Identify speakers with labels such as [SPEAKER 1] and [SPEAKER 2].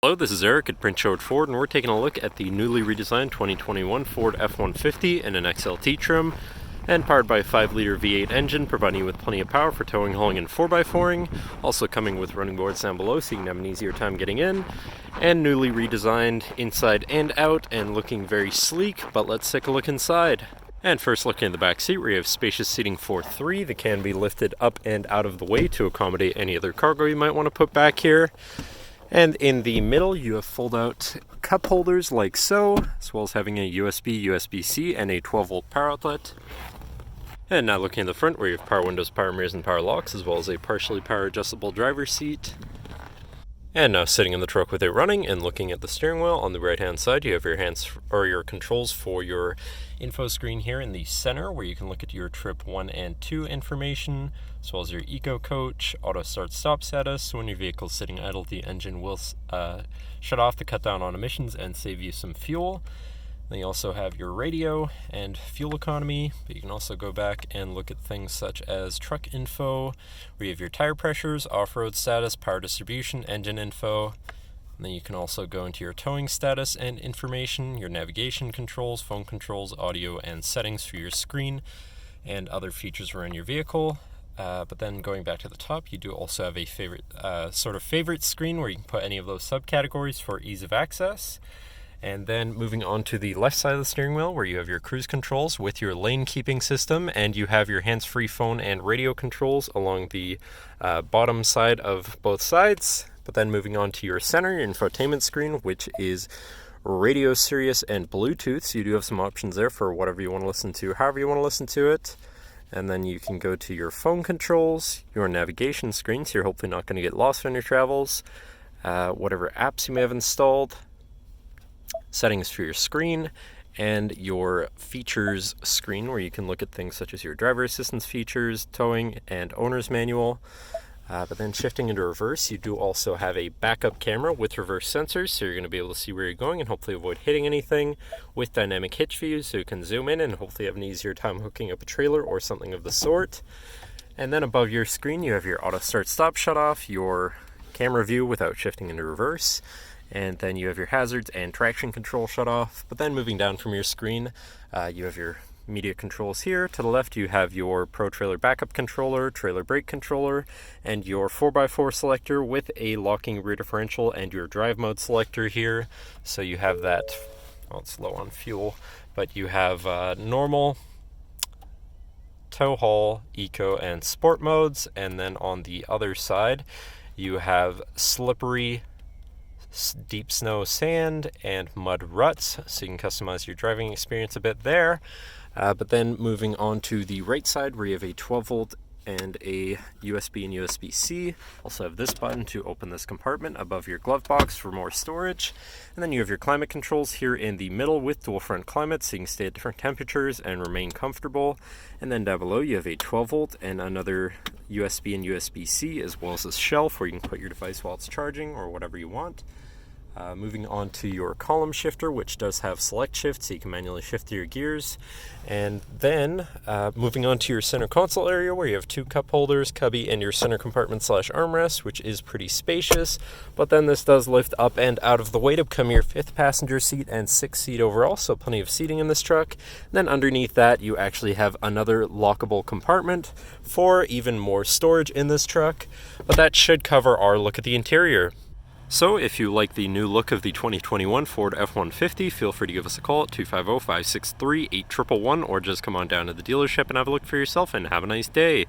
[SPEAKER 1] Hello, this is Eric at Print Show at Ford, and we're taking a look at the newly redesigned 2021 Ford F-150 in an XLT trim, and powered by a 5-liter V8 engine, providing you with plenty of power for towing, hauling, and 4x4ing. Also coming with running boards down below, so you can have an easier time getting in. And newly redesigned inside and out, and looking very sleek, but let's take a look inside. And first looking at the back seat, where you have spacious seating for 3 that can be lifted up and out of the way to accommodate any other cargo you might want to put back here. And in the middle, you have fold-out cup holders like so, as well as having a USB, USB-C, and a 12-volt power outlet. And now looking at the front, where you have power windows, power mirrors, and power locks, as well as a partially power adjustable driver's seat. And now sitting in the truck with it running and looking at the steering wheel, on the right-hand side, you have your your controls for your info screen here in the center, where you can look at your trip 1 and 2 information, as well as your eco coach, auto start stop status. So when your vehicle is sitting idle, the engine will shut off to cut down on emissions and save you some fuel. Then you also have your radio and fuel economy, but you can also go back and look at things such as truck info, where you have your tire pressures, off-road status, power distribution, engine info. And then you can also go into your towing status and information, your navigation controls, phone controls, audio, and settings for your screen, and other features around your vehicle. But then going back to the top, you do also have a favorite screen where you can put any of those subcategories for ease of access. And then moving on to the left side of the steering wheel, where you have your cruise controls with your lane keeping system, and you have your hands-free phone and radio controls along the bottom side of both sides. But then moving on to your center, your infotainment screen, which is radio, Sirius, and Bluetooth. So you do have some options there for whatever you want to listen to, however you want to listen to it. And then you can go to your phone controls, your navigation screen, so you're hopefully not going to get lost on your travels, whatever apps you may have installed, settings for your screen, and your features screen, where you can look at things such as your driver assistance features, towing, and owner's manual. But then shifting into reverse, you do also have a backup camera with reverse sensors, so you're going to be able to see where you're going and hopefully avoid hitting anything, with dynamic hitch views, so you can zoom in and hopefully have an easier time hooking up a trailer or something of the sort. And then above your screen, you have your auto start stop shut off, your camera view without shifting into reverse, and then you have your hazards and traction control shut off. But then moving down from your screen, you have your media controls here. To the left, you have your Pro Trailer Backup Controller, Trailer Brake Controller, and your 4x4 selector with a locking rear differential, and your drive mode selector here. So you have that, well, it's low on fuel, but you have normal, tow haul, eco, and sport modes. And then on the other side, you have slippery, deep snow, sand, and mud ruts, so you can customize your driving experience a bit there. But then moving on to the right side, where you have a 12-volt and a USB and USB-C. Also have this button to open this compartment above your glove box for more storage. And then you have your climate controls here in the middle with dual front climate, so you can stay at different temperatures and remain comfortable. And then down below, you have a 12-volt and another USB and USB-C, as well as a shelf where you can put your device while it's charging or whatever you want. Moving on to your column shifter, which does have select shift, so you can manually shift your gears. And then moving on to your center console area, where you have 2 cup holders, cubby, and your center compartment / armrest, which is pretty spacious. But then this does lift up and out of the way to become your 5th passenger seat and 6th seat overall, so plenty of seating in this truck. And then underneath that, you actually have another lockable compartment for even more storage in this truck. But that should cover our look at the interior. So if you like the new look of the 2021 Ford F-150, feel free to give us a call at 250-563-8111, or just come on down to the dealership and have a look for yourself, and have a nice day.